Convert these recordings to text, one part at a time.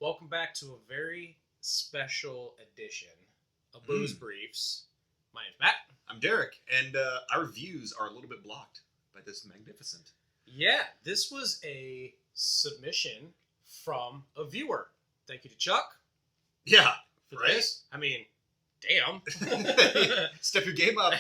Welcome back to a very special edition of Booze Briefs. My name's Matt. I'm Derek, and our views are a little bit blocked by this magnificent. Yeah, this was a submission from a viewer. Thank you to Chuck. Yeah, For right? this. I mean, damn. Step your game up,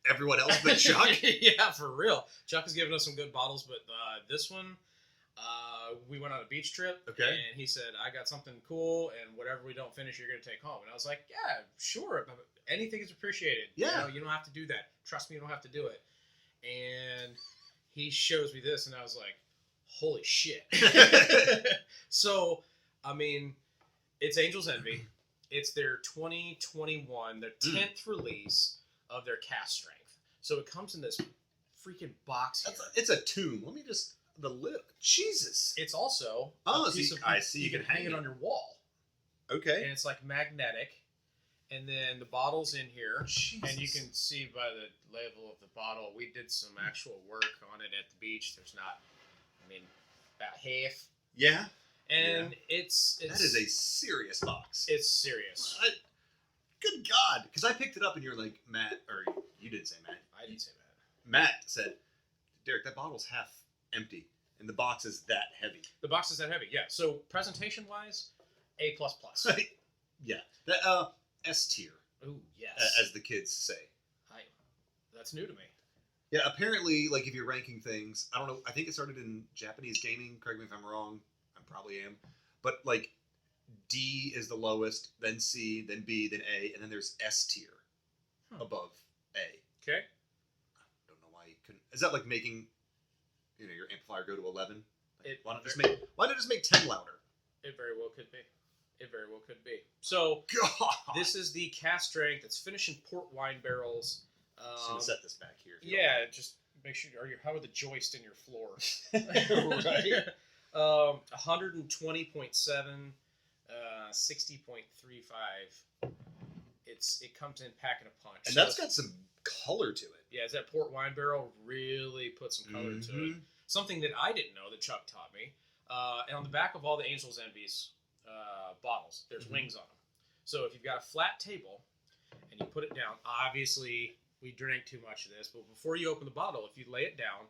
everyone else but Chuck. Yeah, for real. Chuck has given us some good bottles, but this one, we went on a beach trip. Okay. And he said, I got something cool, and whatever we don't finish, you're going to take home. And I was like, yeah, sure. Anything is appreciated. Yeah. You don't have to do that. Trust me, you don't have to do it. And he shows me this, and I was like, holy shit. So, I mean, it's Angel's Envy. It's their 2021, their 10th release of their Cask strength. So it comes in this freaking box here. It's a tomb. Let me just... The lid. Jesus. It's also Oh, a piece of, I see. You can hang it on your wall. Okay. And it's like magnetic. And then the bottle's in here. Jesus. And you can see by the level of the bottle, we did some actual work on it at the beach. There's not, about half. Yeah. And it's that is a serious box. It's serious. Good God. Because I picked it up and you're like, Matt, or you didn't say Matt. I didn't say that. Matt said, Derek, that bottle's half empty. And the box is that heavy. The box is that heavy, yeah. So presentation-wise, A++. Yeah. That, S tier. Ooh, yes. As the kids say. That's new to me. Yeah, apparently, like, if you're ranking things, I don't know, I think it started in Japanese gaming, correct me if I'm wrong, I probably am, but, like, D is the lowest, then C, then B, then A, and then there's S tier above A. Okay. I don't know why you couldn't, is that like making, your amplifier go to 11? Like, why not just make 10 louder? It very well could be. So, God! this is the Cask strength. It's finished in port wine barrels. Just gonna set this back here. Yeah, just make sure. How are the joists in your floor? Right. 120.7, 60.35. It comes in packing a punch. And that's got some color to it. Yeah, that port wine barrel really put some color to it. Something that I didn't know that Chuck taught me. And on the back of all the Angel's Envies bottles, there's wings on them. So if you've got a flat table and you put it down, obviously we drank too much of this, but before you open the bottle, if you lay it down,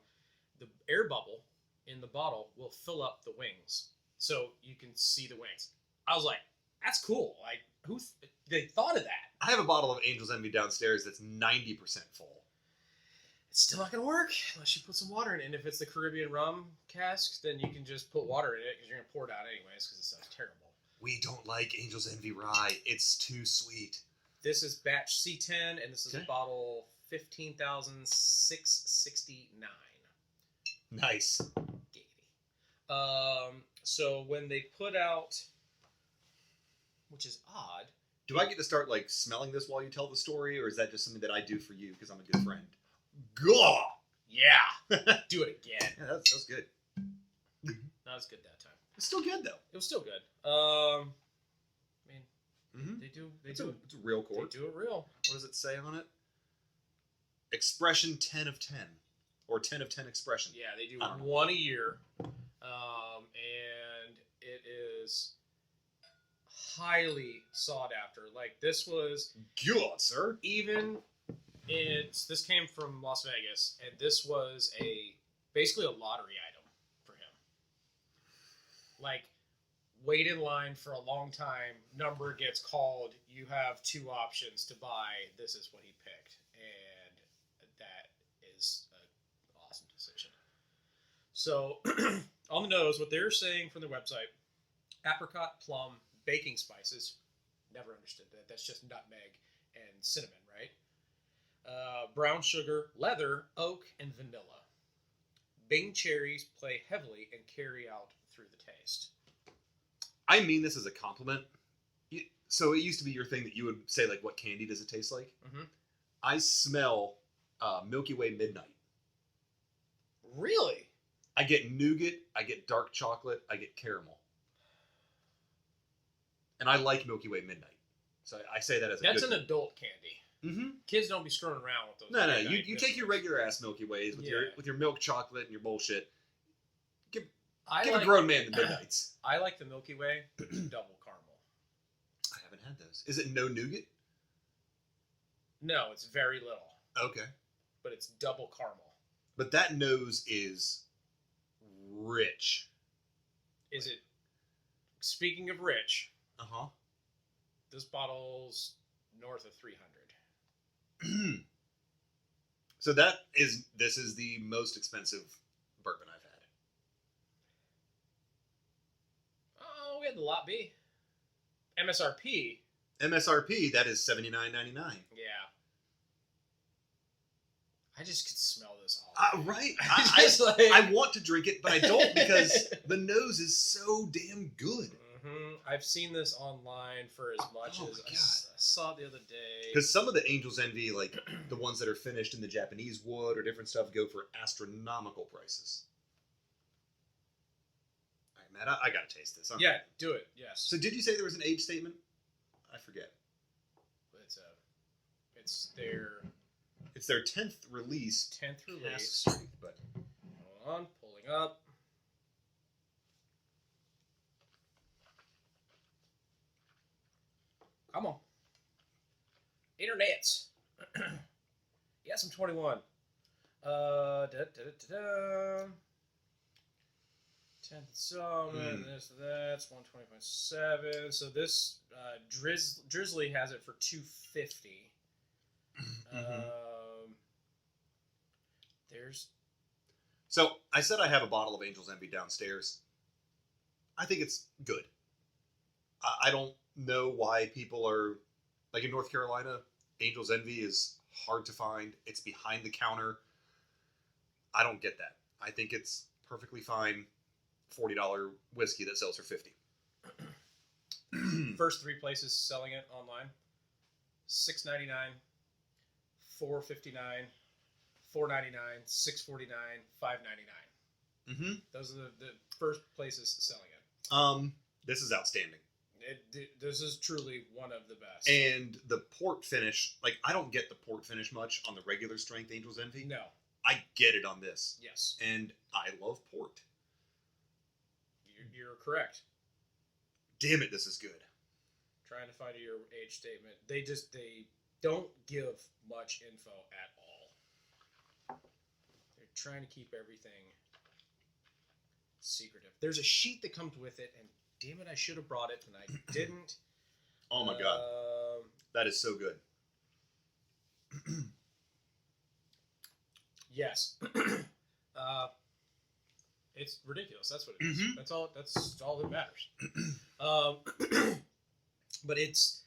the air bubble in the bottle will fill up the wings, so you can see the wings. I was like, that's cool. Like, they thought of that? I have a bottle of Angel's Envy downstairs that's 90% full. It's still not going to work unless you put some water in it. And if it's the Caribbean rum cask, then you can just put water in it because you're going to pour it out anyways because it sounds terrible. We don't like Angel's Envy rye. It's too sweet. This is batch C10, and this is a bottle 15,669. Nice. Giggity. So when they put out, which is odd. Do I get to start like smelling this while you tell the story, or is that just something that I do for you because I'm a good friend? Gah! Yeah. Do it again. Yeah, that's good. That was good that time. It's still good though. It was still good. They do. It's a real chord. They do it real. What does it say on it? Expression 10 of 10. Or 10 of 10 expression. Yeah, they do one a year. And it is highly sought after. Like, this was... God, sir. This came from Las Vegas, and this was basically a lottery item for him. Like, wait in line for a long time, number gets called, you have two options to buy, this is what he picked. And that is an awesome decision. So, on the nose, what they're saying from their website, apricot, plum, baking spices, never understood that, that's just nutmeg and cinnamon, right? Brown sugar, leather, oak, and vanilla. Bing cherries play heavily and carry out through the taste. I mean this as a compliment. So it used to be your thing that you would say, like, what candy does it taste like? Mm-hmm. I smell Milky Way Midnight. Really? I get nougat, I get dark chocolate, I get caramel. And I like Milky Way Midnight. So I say that as a That's an adult candy. Mm-hmm. Kids don't be screwing around with those. No. You take your regular ass Milky Ways with your milk chocolate and your bullshit. Give a grown man the Midnights. I like the Milky Way double caramel. I haven't had those. Is it no nougat? No, it's very little. Okay. But it's double caramel. But that nose is rich. Is it? Speaking of rich. Uh-huh. This bottle's north of 300. So this is the most expensive bourbon I've had. Oh, we had the lot B. MSRP. MSRP, that is $79.99. Yeah. I just could smell this all. Right. Like... I want to drink it, but I don't because the nose is so damn good. Mm-hmm. I've seen this online for as much as I saw it the other day. Because some of the Angel's Envy, like the ones that are finished in the Japanese wood or different stuff, go for astronomical prices. All right, Matt, I gotta taste this. Yeah, do it. Yes. So, did you say there was an age statement? I forget. It's their 10th release. 10th release. Cask Strength, but hold on, pulling up. Come on. Internets. Yes, I'm 21. 10th installment, this, that's 120.7. So this Drizzly has it for $250. So I said I have a bottle of Angel's Envy downstairs. I think it's good. I don't know why people are like in North Carolina. Angel's Envy is hard to find. It's behind the counter. I don't get that. I think it's perfectly fine. $40 whiskey that sells for $50. First 3 places selling it online: $6.99, $4.59, $4.99, $6.49, $5.99. Those are the first places selling it. This is outstanding. This is truly one of the best. And the port finish, like I don't get the port finish much on the regular strength Angel's Envy. No, I get it on this. Yes, and I love port. You're correct. Damn it, this is good. Trying to find your age statement. They don't give much info at all. They're trying to keep everything secretive. There's a sheet that comes with it, and damn it, I should have brought it, and I didn't. Oh my god. That is so good. Yes. It's ridiculous. That's what it is. That's all that matters. But it's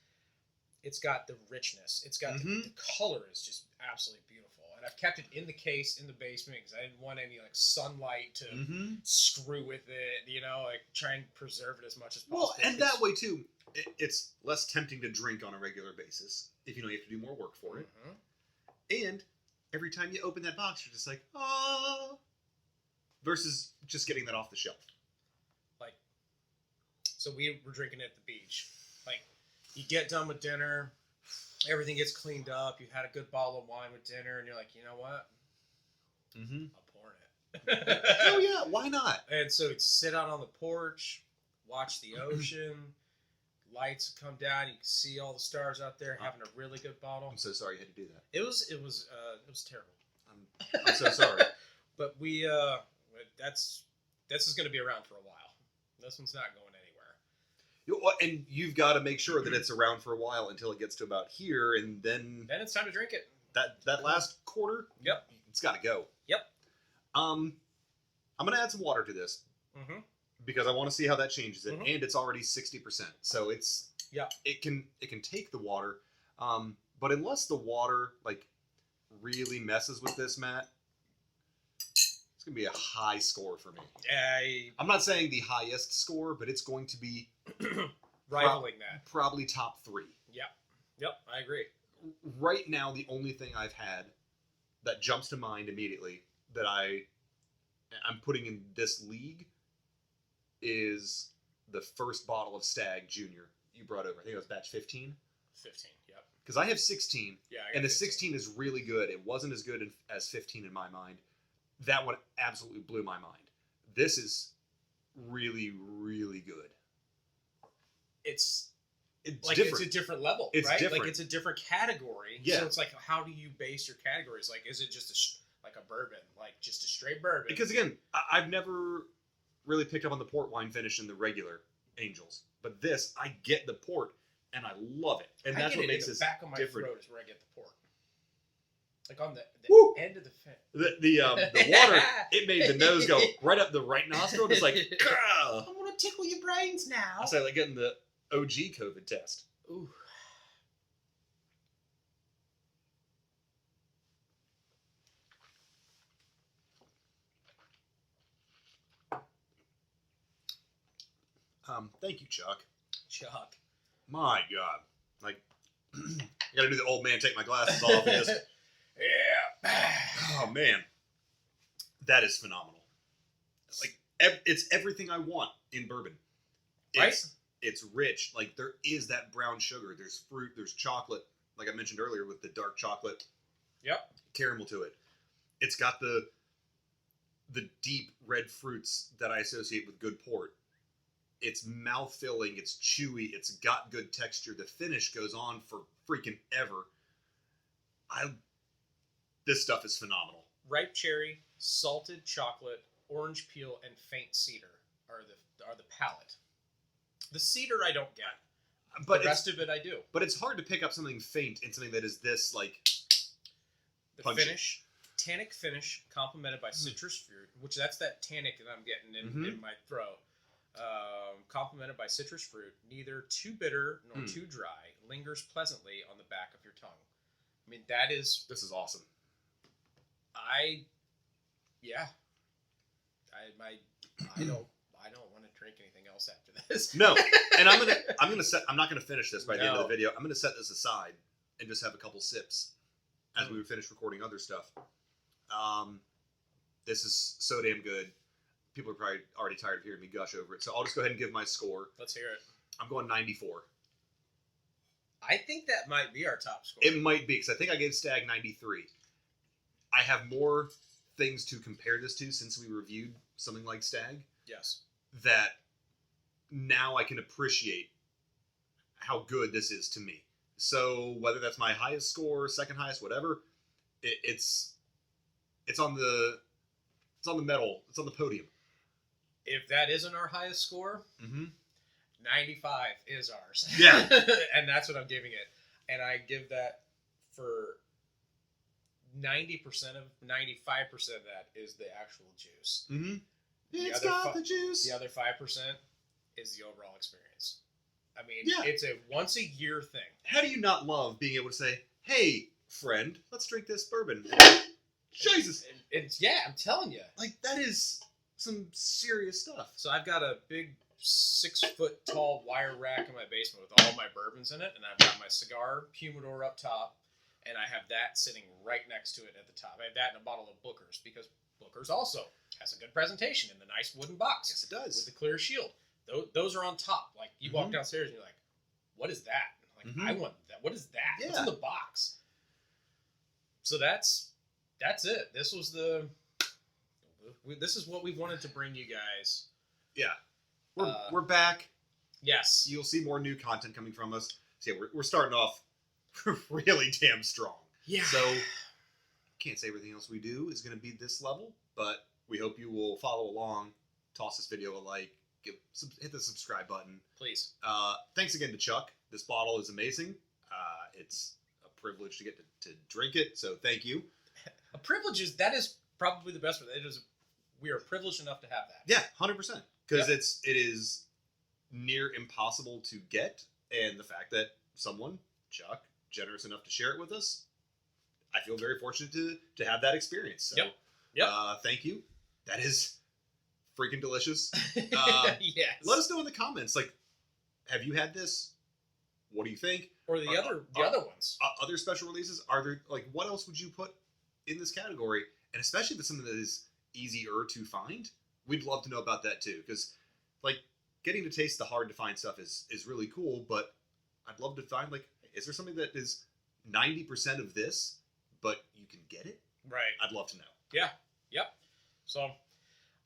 got the richness. It's got the color is just absolutely beautiful. And I've kept it in the case in the basement because I didn't want any like sunlight to screw with it. You know, like try and preserve it as much as possible. Well, and that way too, it's less tempting to drink on a regular basis if you know you have to do more work for it. And every time you open that box, you're just like, oh. Versus just getting that off the shelf. Like, so we were drinking at the beach. Like, you get done with dinner, everything gets cleaned up, you've had a good bottle of wine with dinner, and you're like, you know what? I'm pouring it. Oh yeah, why not? And so you'd sit out on the porch, watch the ocean, lights come down, you can see all the stars out there, having a really good bottle. I'm so sorry you had to do that. It was terrible. I'm so sorry. But we this is going to be around for a while. This one's not going anywhere. And you've got to make sure that it's around for a while until it gets to about here, and then it's time to drink it. That last quarter, it's got to go. Yep. I'm gonna add some water to this because I want to see how that changes it, and it's already 60%, so it can take the water, but unless the water like really messes with this, Matt. It's going to be a high score for me. I'm not saying the highest score, but it's going to be rivaling that. Probably top 3. Yep, I agree. Right now, the only thing I've had that jumps to mind immediately that I'm putting in this league is the first bottle of Stag Junior you brought over. I think it was batch 15. 15, yep. Because I have 16, and the 16 is really good. It wasn't as good as 15 in my mind. That one absolutely blew my mind. This is really, really good. It's like different. it's a different level, It's right? different. Like it's a different category. Yeah. So it's like, how do you base your categories? Like, is it just like a bourbon, like just a straight bourbon? Because again, I've never really picked up on the port wine finish in the regular Angels, but this I get the port and I love it, and that's what makes it this back of my different. throat is where I get the port, like on the end of the fin. The water, it made the nose go right up the right nostril, just like. I'm gonna tickle your brains now. I say like getting the OG COVID test. Ooh. Thank you, Chuck. Chuck. My God, like I gotta do the old man take my glasses off. And just, Yeah. oh man, that is phenomenal. Like it's everything I want in bourbon. It's rich. Like there is that brown sugar. There's fruit. There's chocolate. Like I mentioned earlier with the dark chocolate. Yep. Caramel to it. It's got the deep red fruits that I associate with good port. It's mouth-filling. It's chewy. It's got good texture. The finish goes on for freaking ever. This stuff is phenomenal. Ripe cherry, salted chocolate, orange peel, and faint cedar are the palate. The cedar I don't get, but the rest of it I do. But it's hard to pick up something faint in something that is this like. The punchy. finish, tannic finish, complemented by citrus fruit, which that's that tannic that I'm getting in my throat. Complemented by citrus fruit, neither too bitter nor too dry, lingers pleasantly on the back of your tongue. I mean, this is awesome. I don't want to drink anything else after this. No, and I'm not gonna finish this by the end of the video. I'm gonna set this aside and just have a couple sips as we finish recording other stuff. This is so damn good. People are probably already tired of hearing me gush over it, so I'll just go ahead and give my score. Let's hear it. I'm going 94. I think that might be our top score. It might be, because I think I gave Stag 93. I have more things to compare this to since we reviewed something like Stag. Yes. That now I can appreciate how good this is to me. So whether that's my highest score, second highest, whatever, it's on the medal. It's on the podium. If that isn't our highest score, 95 is ours. Yeah. And that's what I'm giving it. And I give that for 90% of 95% of that is the actual juice. Mm-hmm. It's got the juice. The other 5% is the overall experience. I mean, yeah. It's a once a year thing. How do you not love being able to say, "Hey, friend, let's drink this bourbon"? Jesus. I'm telling you. Like, that is some serious stuff. So I've got a big 6-foot tall wire rack in my basement with all my bourbons in it, and I've got my cigar humidor up top, and I have that sitting right next to it at the top. I have that in a bottle of Booker's, because Booker's also has a good presentation in the nice wooden box. Yes, it does. With the clear shield. Those are on top. Like, you walk downstairs and you're like, what is that? Like, I want that. What is that? Yeah. What's in the box? So that's it. This is what we wanted to bring you guys. Yeah. We're back. Yes. You'll see more new content coming from us. So yeah, we're starting off really damn strong. Yeah. So can't say everything else we do is going to be this level, but we hope you will follow along, toss this video a like, hit the subscribe button. Please. Thanks again to Chuck. This bottle is amazing. It's a privilege to get to drink it, so thank you. A privilege that is probably the best word. We are privileged enough to have that. Yeah, 100%. Because it is near impossible to get, and the fact that someone, Chuck, generous enough to share it with us, I feel very fortunate to have that experience. So, Yep. Thank you. That is freaking delicious. Yes. Let us know in the comments, like, have you had this? What do you think? Or the other ones. Other special releases? Are there, like, what else would you put in this category? And especially if it's something that is easier to find, we'd love to know about that too. Because, like, getting to taste the hard to find stuff is really cool, but I'd love to find, like, is there something that is 90% of this, but you can get it? Right. I'd love to know. Yeah. Yep. So,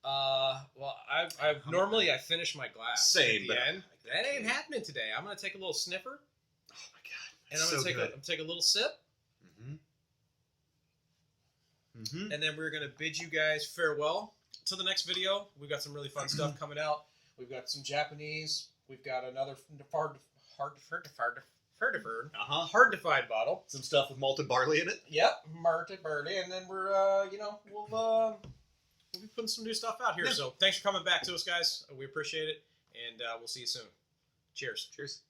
Well, I normally I finish my glass Same, at but the end. That ain't happening today. I'm gonna take a little sniffer, Oh my god! and I'm gonna take a little sip, and then we're gonna bid you guys farewell to the next video. We've got some really fun stuff coming out. We've got some Japanese. We've got another hard to find bottle. Some stuff with malted barley in it. Yep, malted barley, and then we're we'll be putting some new stuff out here. Yeah. So thanks for coming back to us, guys. We appreciate it, and we'll see you soon. Cheers. Cheers.